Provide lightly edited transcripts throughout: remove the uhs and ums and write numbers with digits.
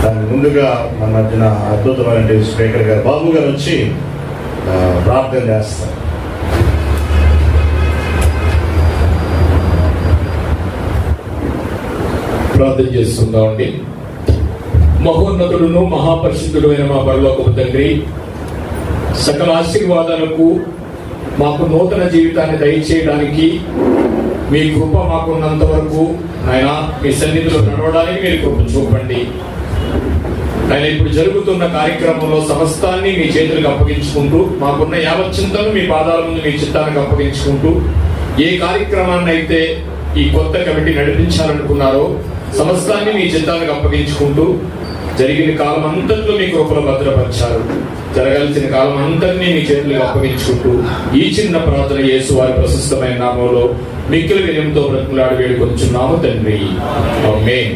దాని ముందుగా మన మధ్యన అద్భుతమైన స్పీకర్ గారు బాబు గారు వచ్చి ప్రార్థన చేస్తారు. ప్రార్థన చేస్తుందామండి. మహోన్నతుడును మహాపరిశుద్ధుడు అయిన మా పరలోకపు తండ్రి, సకల ఆశీర్వాదాలకు మాకు నూతన జీవితాన్ని దయచేయడానికి మీ కృప మాకున్నంత వరకు ఆయన మీ సన్నిధిలో నడవడానికి మీరు కృప చూపండి. ఆయన ఇప్పుడు జరుగుతున్న కార్యక్రమంలో సమస్తాన్ని మీ చేతులకు అప్పగించుకుంటూ, మాకున్న యావచ్చింతను మీ పాదాల ముందు మీ చిత్తానికి అప్పగించుకుంటూ, ఏ కార్యక్రమాన్ని అయితే ఈ కొత్త కమిటీ నడిపించాలనుకున్నారో సమస్తాన్ని మీ చిత్తానికి అప్పగించుకుంటూ, జరిగిన కాలం అంతట్లో మీ కృపలో భద్రపరిచారు, జరగాల్సిన కాలం అంతటినీ మీ చేతులకు అప్పగించుకుంటూ ఈ చిన్న ప్రార్థన యేసు వారి ప్రశస్తమైన నామంలో మిక్కిలి వినయంతో బ్రతిమలాడి వేడుకొంచున్నాము తండ్రి, ఆమేన్.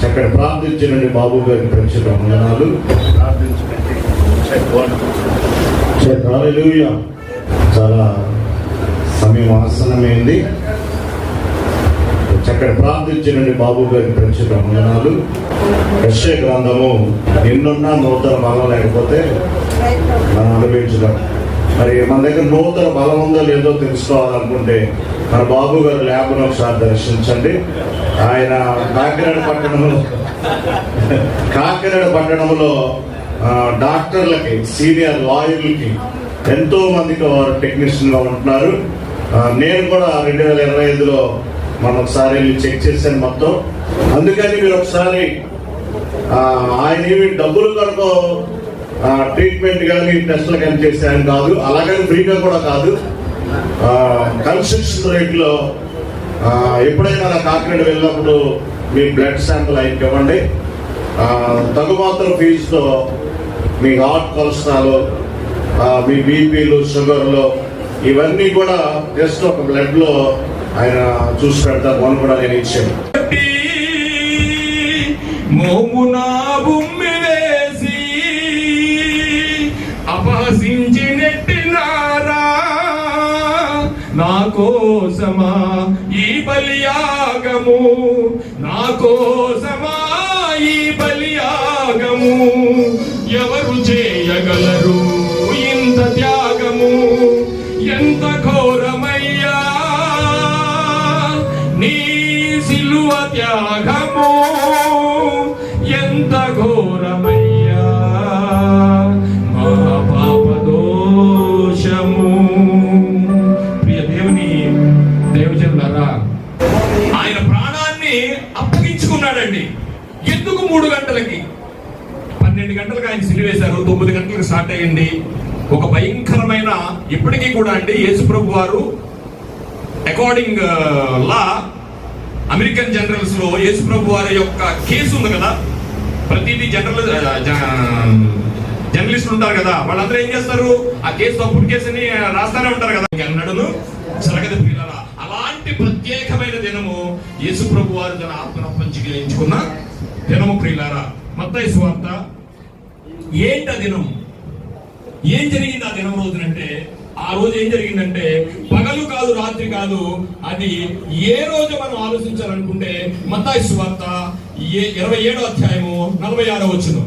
చక్కటి ప్రార్థించండి బాబు గారి పరిశుద్ధ వందనాలు. హల్లెలూయా. చాలా సమయం ఆసన్నమైంది. చక్కటి ప్రార్థించండి బాబు గారి పరిశుద్ధ వందనాలు. యెషయా గ్రంథము ఎన్నున్నా నూతన బలం లేకపోతే మనం అనుభవించడం. మరి మన దగ్గర నూతన బలం ఉందో లేదో తెలుసుకోవాలనుకుంటే మన బాబు గారు ల్యాబ్ను ఒకసారి దర్శించండి. ఆయన కాకినాడ పట్టణంలో డాక్టర్లకి, సీనియర్ లాయర్లకి ఎంతో మందికి వారు టెక్నీషియన్గా ఉంటున్నారు. నేను కూడా 2025లో మనం ఒకసారి వెళ్ళి చెక్ చేశాను మొత్తం. అందుకని మీరు ఒకసారి ఆయన ఏమి డబ్బులు కొరకు ట్రీట్మెంట్ కానీ టెస్టులు కానీ చేశాను కాదు, అలాగని ఫ్రీగా కూడా కాదు. కన్స్ట్రక్షన్ రేట్లో ఎప్పుడైనా నా కాకినాడ వెళ్ళినప్పుడు మీ బ్లడ్ శాంపుల్ ఆయనకి ఇవ్వండి. తగుమాత్రం ఫీజుతో మీ హార్ట్ కొలెస్ట్రాల్, మీ బీపీలు, షుగర్లు ఇవన్నీ కూడా జస్ట్ ఒక బ్లడ్లో ఆయన చూసి పెడతారు. మనం కూడా నేను ఇచ్చాను. అపహసించి నెట్టినారా నా కోసమా ఈ బలియాగము, నా కోసమా ఈ బలియాగము, ఎవరు చేయగలరు ఇంత త్యాగము, ఎంత ఘోరమయ్యా నీ సిలువ త్యాగము, ఎంత ఘోరమయ్యా మా పాప దోషము. ప్రియ దేవుని దేవజనులారా, ఆయన ప్రాణాన్ని అప్పగించుకున్నాడండి. ఎందుకు 3 గంటలకి? 12 గంటలకు ఆయన సిలువేశారు, 9 గంటలకు స్టార్ట్ అయ్యింది. ఒక భయంకరమైన, ఇప్పటికీ కూడా అండి యేసుప్రభు వారు అకార్డింగ్ లా అమెరికన్ జనరల్స్ లో యేసుప్రభు వారి యొక్క కేసు ఉంది కదా, ప్రతిదీ జర్నలిస్టులు ఉంటారు కదా, వాళ్ళందరూ ఏం చేస్తారు, ఆ కేసు తప్పుడు కేసుని రాస్తానే ఉంటారు కదా. అన్నాడును జరగదు పిల్లలా. అలాంటి ప్రత్యేకమైన దినము యేసుప్రభు వారు తన ఆత్మను పంచుకున్న దినము ప్రియులారా. మత్తయి సువార్త ఏంటి ఆ దినం, ఏం జరిగింది ఆ దినం రోజునంటే, ఆ రోజు ఏం జరిగిందంటే పగలు కాదు, రాత్రి కాదు, అది ఏ రోజు మనం ఆలోచించాలనుకుంటే మత్తయి సువార్త 27వ అధ్యాయము 46వ వచనం.